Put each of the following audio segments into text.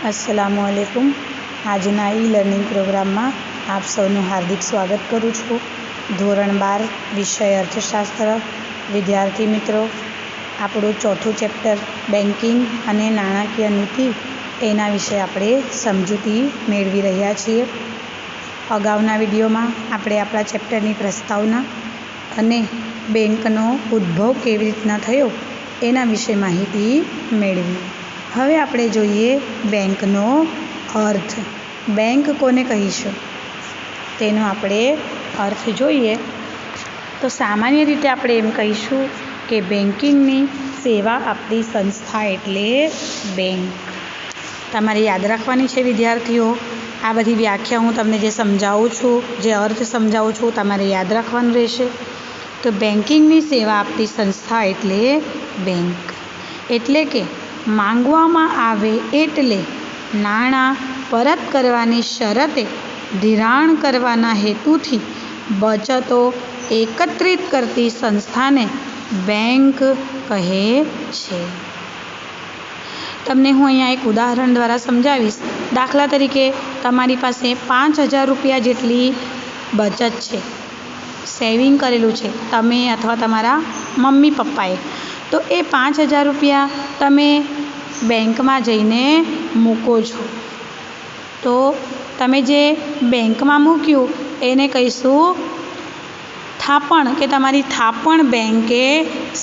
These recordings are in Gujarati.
अस्सलामुअलैकुम। આજના લર્નિંગ પ્રોગ્રામમાં આપ સૌનું હાર્દિક સ્વાગત કરું છું। ધોરણ 12 વિષય અર્થશાસ્ત્ર વિદ્યાર્થી મિત્રો, આપણું ચોથું ચેપ્ટર બેન્કિંગ અને નાણાકીય નીતિ એના વિશે આપણે સમજૂતી મેળવી રહ્યા છીએ। અગાઉના વિડીયોમાં આપણે આપણા ચેપ્ટરની પ્રસ્તાવના અને બેંકનો ઉદ્ભવ કેવી રીતના થયો એના વિશે માહિતી મેળવી। હવે આપણે જોઈએ બેંકનો અર્થ। બેંક કોને કહીશું તેનો આપણે અર્થ જોઈએ તો સામાન્ય રીતે આપણે એમ કહીશું કે બેન્કિંગની સેવા આપતી સંસ્થા એટલે બેંક। તમારે યાદ રાખવાની છે વિદ્યાર્થીઓ, આ બધી વ્યાખ્યા હું તમને જે સમજાવું છું, જે અર્થ સમજાવું છું, તમારે યાદ રાખવાનું રહેશે। તો બેન્કિંગની સેવા આપતી સંસ્થા એટલે બેંક, એટલે કે માંગવામાં આવે એટલે નાણાં પરત કરવાની શરતે ધિરાણ કરવાના હેતુથી બચતો એકત્રિત કરતી સંસ્થાને બેંક કહે છે। તમને હું અહીંયા એક ઉદાહરણ દ્વારા સમજાવીશ। દાખલા તરીકે તમારી પાસે 5,000 રૂપિયા જેટલી બચત છે, સેવિંગ કરેલું છે તમે અથવા તમારા મમ્મી પપ્પાએ, તો એ 5,000 રૂપિયા તમે બેંકમાં જઈને મૂકો છો। તો તમે જે બેંકમાં મૂક્યું એને કહીશું થાપણ, કે તમારી થાપણ બેંકે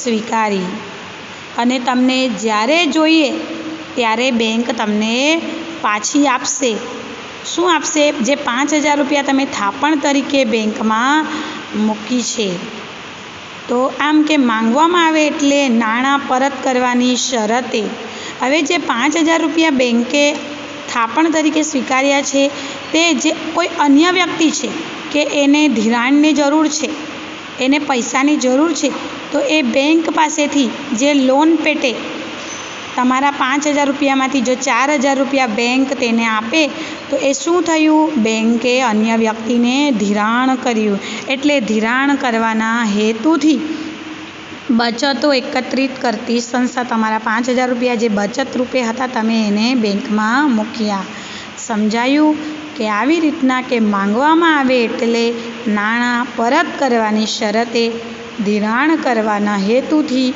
સ્વીકારી, અને તમને જ્યારે જોઈએ ત્યારે બેંક તમને પાછી આપશે। શું આપશે? જે 5,000 રૂપિયા તમે થાપણ તરીકે બેંકમાં મૂકી છે। તો આમ કે માંગવામાં આવે એટલે નાણાં પરત કરવાની શરતે, હવે જે 5,000 રૂપિયા બેંકે થાપણ તરીકે સ્વીકાર્યા છે તે જે કોઈ અન્ય વ્યક્તિ છે કે એને ધિરાણની જરૂર છે, એને પૈસાની જરૂર છે, તો એ બેંક પાસેથી જે લોન પેટે તમારા 5,000 રૂપિયામાંથી જો 4,000 રૂપિયા બેંક તેને આપે તો એ શું થયું? બેંકે અન્ય વ્યક્તિને ધિરાણ કર્યું, એટલે ધિરાણ કરવાના હેતુથી બચતો એકત્રિત કરતી સંસ્થા તમારા 5,000 રૂપિયા જે બચત રૂપે હતા તમે એને બેંકમાં મૂક્યા। સમજાયું કે આવી રીતના કે માંગવામાં આવે એટલે નાણાં પરત કરવાની શરતે ધિરાણ કરવાના હેતુથી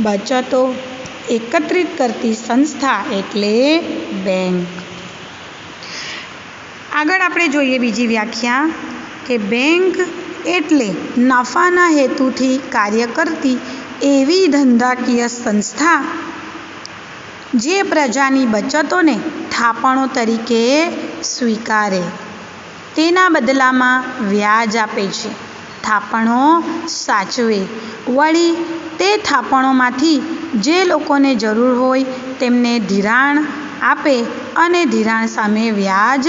બચતો એકત્રિત કરતી સંસ્થા એટલે બેંક। આગળ આપણે જોઈએ બીજી વ્યાખ્યા કે બેંક એટલે નફાના હેતુથી કાર્ય કરતી એવી ધંધાકીય સંસ્થા જે પ્રજાની બચતોને થાપણો તરીકે સ્વીકારે, તેના બદલામાં વ્યાજ આપે છે, થાપણો સાચવે, વળી તે થાપણોમાંથી જે લોકોને જરૂર હોય તેમને ધિરાણ આપે અને ધિરાણ સામે વ્યાજ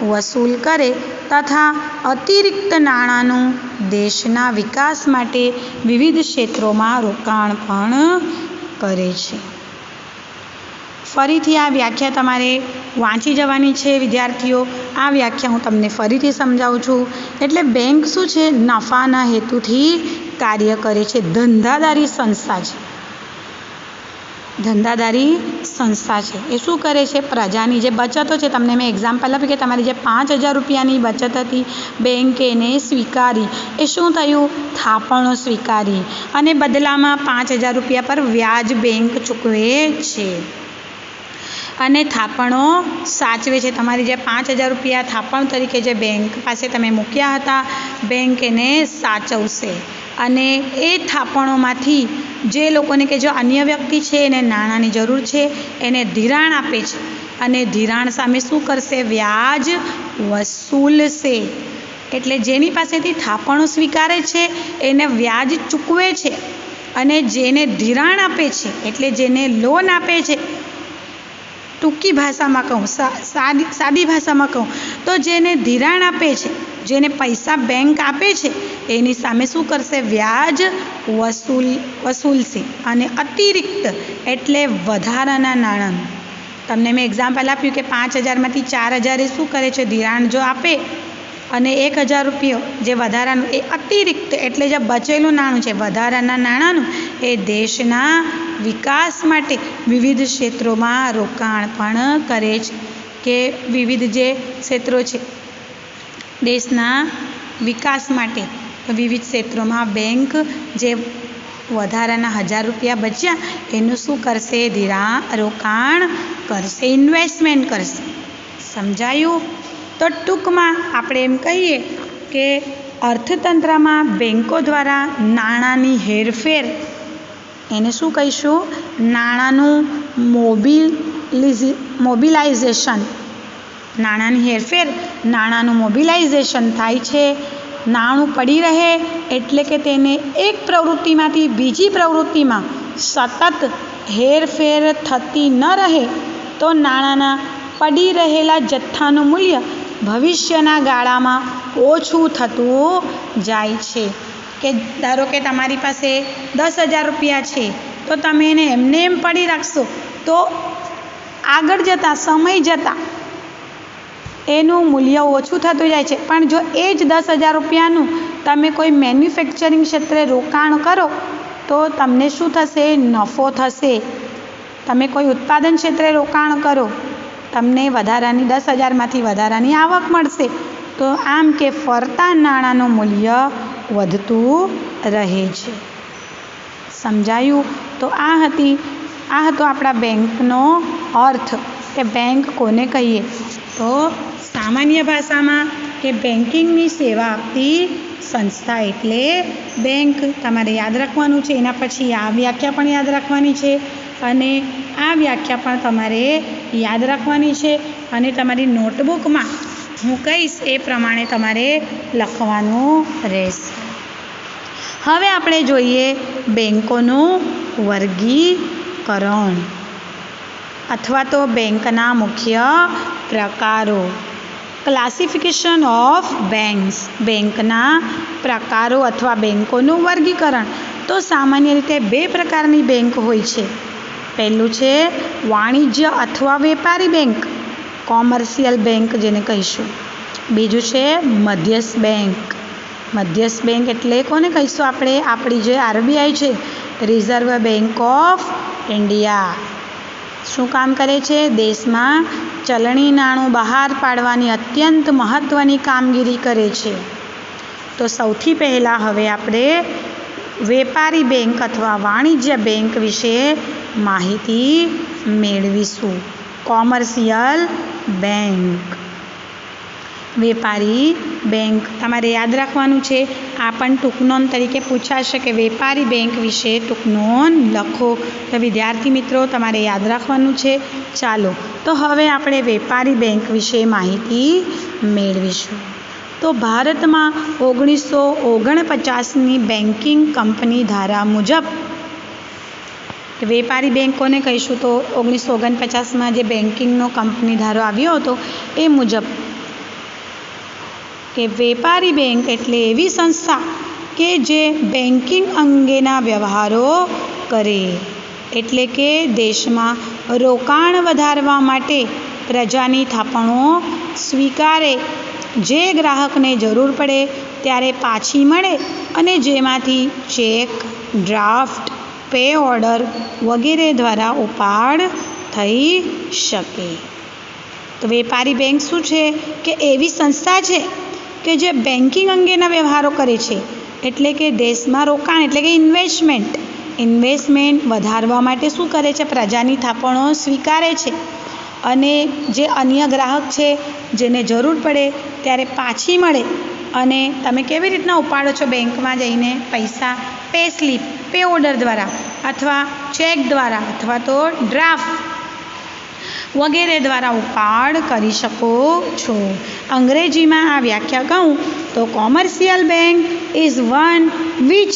વસૂલ કરે તથા અતિરિક્ત નાણાંનું દેશના વિકાસ માટે વિવિધ ક્ષેત્રોમાં રોકાણ પણ કરે છે। ફરીથી આ વ્યાખ્યા તમારે વાંચી જવાની છે વિદ્યાર્થીઓ। આ વ્યાખ્યા હું તમને ફરીથી સમજાવું છું। એટલે બેંક શું છે? નફાના હેતુથી કાર્ય કરે છે, ધંધાદારી સંસ્થા છે, ધંધાદારી સંસ્થા છે। એ શું કરે છે? પ્રજાની જે બચતો છે, તમને મેં એક્ઝામ્પલ આપ્યું કે તમારી જે 5,000 રૂપિયાની બચત હતી બેંકે એને સ્વીકારી, એ શું થયું? થાપણો સ્વીકારી, અને બદલામાં 5,000 રૂપિયા પર વ્યાજ બેંક ચૂકવે છે અને થાપણો સાચવે છે। તમારી જે 5,000 રૂપિયા થાપણ તરીકે જે બેંક પાસે તમે મૂક્યા હતા, બેંક એને સાચવશે, અને એ થાપણોમાંથી જે લોકોને કે જો અન્ય વ્યક્તિ છે એને નાણાંની જરૂર છે એને ધિરાણ આપે છે, અને ધિરાણ સામે શું કરશે? વ્યાજ વસૂલશે। એટલે જેની પાસેથી થાપણો સ્વીકારે છે એને વ્યાજ ચૂકવે છે, અને જેને ધિરાણ આપે છે એટલે જેને લોન આપે છે, ટૂંકી ભાષામાં કહું, સાદી ભાષામાં કહું તો જેને ધિરાણ આપે છે, જેને પૈસા બેંક આપે છે એની સામે શું કરશે? વ્યાજ વસૂલશે, અને અતિરિક્ત એટલે વધારાના નાણાંનું, તમને મેં એક્ઝામ્પલ આપ્યું કે 5,000માંથી 4,000 એ શું કરે છે? ધિરાણ જો આપે, અને 1,000 રૂપિયો જે વધારાનું એ અતિરિક્ત એટલે જે બચેલું નાણું છે વધારાના નાણાંનું એ દેશના વિકાસ માટે વિવિધ ક્ષેત્રોમાં રોકાણ પણ કરે છે, કે વિવિધ જે ક્ષેત્રો છે દેશના વિકાસ માટે વિવિધ ક્ષેત્રોમાં બેંક જે વધારાના 1000 રૂપિયા બચ્યા એનું શું કરશે? રોકાણ કરશે, ઇન્વેસ્ટમેન્ટ કરશે. સમજાયું? તો ટૂંકમાં આપણે એમ કહીએ કે અર્થતંત્રમાં બેંકો દ્વારા નાણાંની હેરફેર, એને શું કહીશું? નાણાંનું મોબિલાઇઝેશન. નાણાંની હેરફેર, નાણાંનું મોબિલાઇઝેશન થાય છે. નાણું પડી રહે એટલે કે તેને એક પ્રવૃત્તિમાંથી બીજી પ્રવૃત્તિમાં સતત હેરફેર થતી ન રહે તો નાણાંના પડી રહેલા જથ્થાનું મૂલ્ય ભવિષ્યના ગાળામાં ઓછું થતું જાય છે. કે ધારો કે તમારી પાસે 10,000 રૂપિયા છે તો તમે એને એમને એમ પડી રાખશો તો આગળ જતાં, સમય જતાં એનું મૂલ્ય ઓછું થતું જાય છે. પણ જો એ જ 10,000 રૂપિયાનું તમે કોઈ મેન્યુફેક્ચરિંગ ક્ષેત્રે રોકાણ કરો તો તમને શું થશે? નફો થશે. તમે કોઈ ઉત્પાદન ક્ષેત્રે રોકાણ કરો, તમને વધારાની 10,000માંથી વધારાની આવક મળશે. તો આમ કે ફરતા નાણાંનું મૂલ્ય વધતું રહે છે. સમજાયું? તો આ હતો આપણા બેંકનો અર્થ, કે બેંક કોને કહીએ. તો સામાન્ય ભાષામાં કે બેન્કિંગની સેવા આપતી સંસ્થા એટલે બેંક. તમારે યાદ રાખવાનું છે. એના પછી આ વ્યાખ્યા પણ યાદ રાખવાની છે અને આ વ્યાખ્યા પણ તમારે યાદ રાખવાની છે અને તમારી નોટબુકમાં હું કહીશ એ પ્રમાણે તમારે લખવાનું રહેશે. હવે આપણે જોઈએ બેંકોનું વર્ગીકરણ અથવા તો બેંકના મુખ્ય પ્રકારો. Classification of banks. બેંકના પ્રકારો અથવા બેંકોનું વર્ગીકરણ. તો સામાન્ય રીતે 2 પ્રકારની બેંક હોય છે. પહેલું છે વાણિજ્ય અથવા વેપારી બેંક, કોમર્શિયલ બેંક જેને કહીશું. બીજું છે મધ્યસ્થ બેંક. મધ્યસ્થ બેંક એટલે કોને કહીશું આપણે? આપણી જે RBI છે, રિઝર્વ બેંક ઓફ ઇન્ડિયા. શું કામ કરે છે? દેશમાં ચલણી નાણું બહાર પાડવાની અત્યંત મહત્ત્વની કામગીરી કરે છે. તો સૌથી પહેલાં હવે આપણે વેપારી બેંક અથવા વાણિજ્ય બેંક વિશે માહિતી મેળવીશું. Commercial bank. વેપારી બેંક તમારે યાદ રાખવાનું છે. આ પણ ટૂંકનોંધ તરીકે પૂછાશે કે વેપારી બેંક વિશે ટૂંકનોંધ લખો. તો વિદ્યાર્થી મિત્રો તમારે યાદ રાખવાનું છે. ચાલો તો હવે આપણે વેપારી બેંક વિશે માહિતી મેળવીશું. તો ભારતમાં 1949ની બેન્કિંગ કંપની ધારા મુજબ વેપારી બેંકોને કહીશું. તો 1949માં જે બેન્કિંગનો કંપની ધારો આવ્યો હતો એ મુજબ કે વેપારી બેંક એટલે એવી સંસ્થા કે જે બેન્કિંગ અંગેના વ્યવહારો કરે. એટલે કે દેશમાં રોકાણ વધારવા માટે પ્રજાની થાપણો સ્વીકારે, જે ગ્રાહકને જરૂર પડે ત્યારે પાછી મળે અને જેમાંથી ચેક, ડ્રાફ્ટ, પે ઓર્ડર વગેરે દ્વારા ઉપાડ થઈ શકે. તો વેપારી બેંક શું છે? કે એવી સંસ્થા છે કે જે બેન્કિંગ અંગેના વ્યવહારો કરે છે. એટલે કે દેશમાં રોકાણ એટલે કે ઇન્વેસ્ટમેન્ટ વધારવા માટે શું કરે છે? પ્રજાની થાપણો સ્વીકારે છે અને જે અન્ય ગ્રાહક છે જેને જરૂર પડે ત્યારે પાછી મળે. અને તમે કેવી રીતના ઉપાડો છો બેંકમાં જઈને પૈસા? પે સ્લીપ, પે ઓર્ડર દ્વારા અથવા ચેક દ્વારા અથવા તો ડ્રાફ્ટ વગેરે દ્વારા ઉપાડ કરી શકો છો. અંગ્રેજીમાં આ વ્યાખ્યા કહું તો commercial bank is one which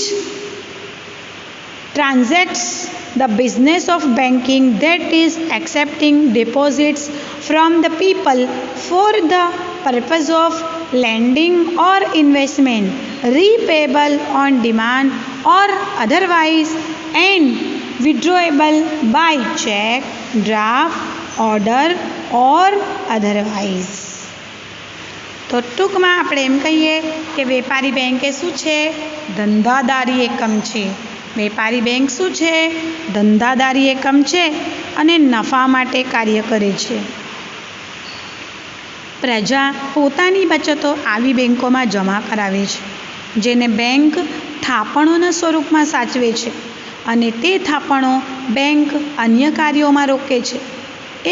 transacts the business of banking, that is accepting deposits from the people for the purpose of lending or investment, repayable on demand or otherwise, and withdrawable by check, draft, order or otherwise. તો ટૂંકમાં આપણે એમ કહીએ કે વેપારી બેંક એ શું છે? ધંધાદારી એકમ છે. વેપારી બેંક શું છે? ધંધાદારી એકમ છે અને નફા માટે કાર્ય કરે છે. પ્રજા પોતાની બચતો આવી બેંકોમાં જમા કરાવે છે, જેને બેંક થાપણોના સ્વરૂપમાં સાચવે છે અને તે થાપણો બેંક અન્ય કાર્યોમાં રોકે છે.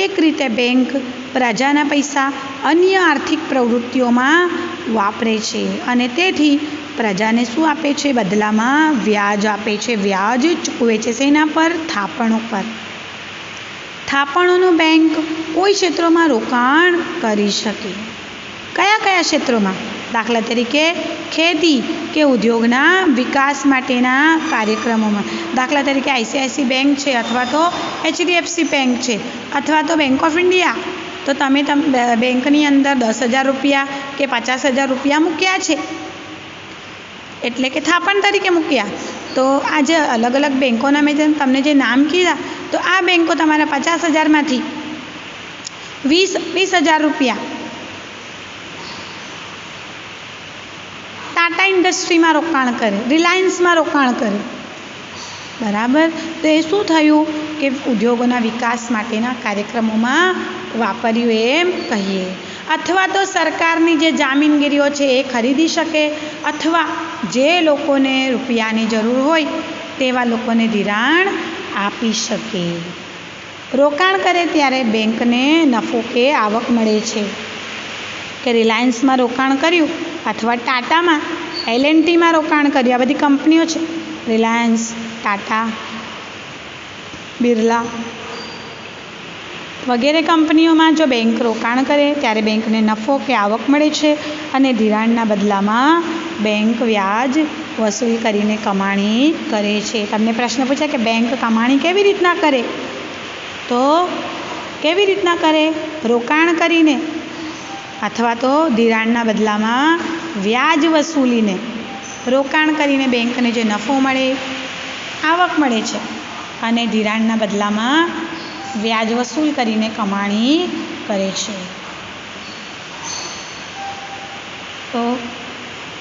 એક રીતે બેંક પ્રજાના પૈસા અન્ય આર્થિક પ્રવૃત્તિઓમાં વાપરે છે અને તેથી પ્રજાને શું આપે છે? બદલામાં વ્યાજ આપે છે. વ્યાજ ચૂકવે છે શેના પર? થાપણો પર. થાપણોનું બેંક કોઈ ક્ષેત્રોમાં રોકાણ કરી શકે. કયા કયા ક્ષેત્રોમાં? દાખલા તરીકે ખેતી કે ઉદ્યોગના વિકાસ માટેના કાર્યક્રમોમાં. દાખલા તરીકે ICICI બેંક છે અથવા તો HDFC બેંક છે અથવા તો બેંક ઓફ ઇન્ડિયા, તો તમે બેંકની અંદર 10,000 રૂપિયા કે 50,000 રૂપિયા મૂક્યા છે, એટલે કે થાપણ તરીકે મૂક્યા. તો આ જે અલગ અલગ બેંકોના મેં તમને જે નામ કીધા, તો આ બેંકો તમારા 50,000માંથી 20,000 રૂપિયા ટાટા ઇન્ડસ્ટ્રીમાં રોકાણ કરે, રિલાયન્સમાં રોકાણ કરે. બરાબર. તો એ શું થયું કે ઉદ્યોગોના વિકાસ માટેના કાર્યક્રમોમાં વાપર્યું એમ કહીએ. અથવા તો સરકારની જે જામીનગીરીઓ છે એ ખરીદી શકે, અથવા જે લોકોને રૂપિયાની જરૂર હોય તેવા લોકોને ધિરાણ આપી શકે. રોકાણ કરે ત્યારે બેંકને નફો કે આવક મળે છે. કે રિલાયન્સમાં રોકાણ કર્યું અથવા ટાટામાં, L&Tમાં રોકાણ કર્યું, આ બધી કંપનીઓ છે, રિલાયન્સ, ટાટા, બિરલા વગેરે કંપનીઓમાં જો બેંક રોકાણ કરે ત્યારે બેંકને નફો કે આવક મળે છે અને ધિરાણના બદલામાં બેંક વ્યાજ વસૂલ કરીને કમાણી કરે છે. તમને પ્રશ્ન પૂછાય કે બેંક કમાણી કેવી રીતના કરે? તો કેવી રીતના કરે? રોકાણ કરીને અથવા તો ધિરાણના બદલામાં વ્યાજ વસૂલીને. રોકાણ કરીને બેંકને જે નફો મળે, આવક મળે છે અને ધિરાણના બદલામાં વ્યાજ વસૂલ કરીને કમાણી કરે છે. તો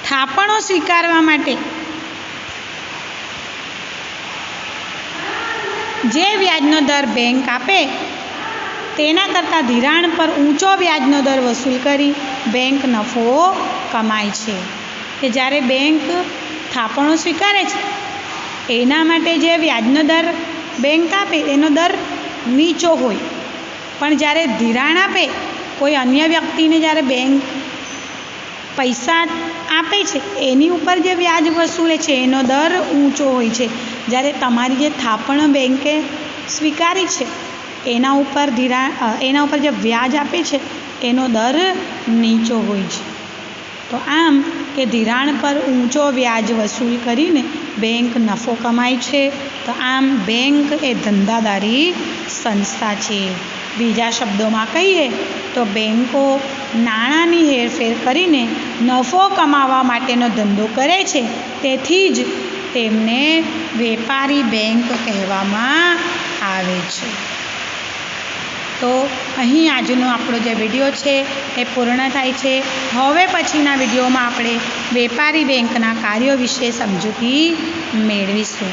થાપણો સ્વીકારવા માટે જે વ્યાજનો દર બેંક આપે તેના કરતાં ધિરાણ પર ઊંચો વ્યાજનો દર વસૂલ કરી બેંક નફો કમાય છે. કે જ્યારે બેંક થાપણો સ્વીકારે છે એના માટે જે વ્યાજનો દર બેંક આપે એનો દર નીચો હોય, પણ જ્યારે ધિરાણ આપે કોઈ અન્ય વ્યક્તિને, જ્યારે બેંક પૈસા આપે છે એની ઉપર જે વ્યાજ વસૂલે છે એનો દર ઊંચો હોય છે. જ્યારે તમારી જે થાપણ બેંકે સ્વીકારી છે એના ઉપર જે વ્યાજ આપે છે એનો દર નીચો હોય છે. તો આમ કે ધિરાણ પર ઊંચો વ્યાજ વસૂલ કરીને બેંક નફો કમાય છે. તો આમ બેંક એ ધંધાદારી સંસ્થા છે. બીજા શબ્દોમાં કહીએ તો બેંકો નાણાંની હેરફેર કરીને નફો કમાવા માટેનો ધંધો કરે છે, તેથી જ તેમને વેપારી બેંક કહેવામાં આવે છે. તો અહીં આજનો આપણો જે વિડીયો છે એ પૂર્ણ થાય છે. હવે પછીના વિડીયોમાં આપણે વેપારી બેંકના કાર્યો વિશે સમજૂતી મેળવીશું.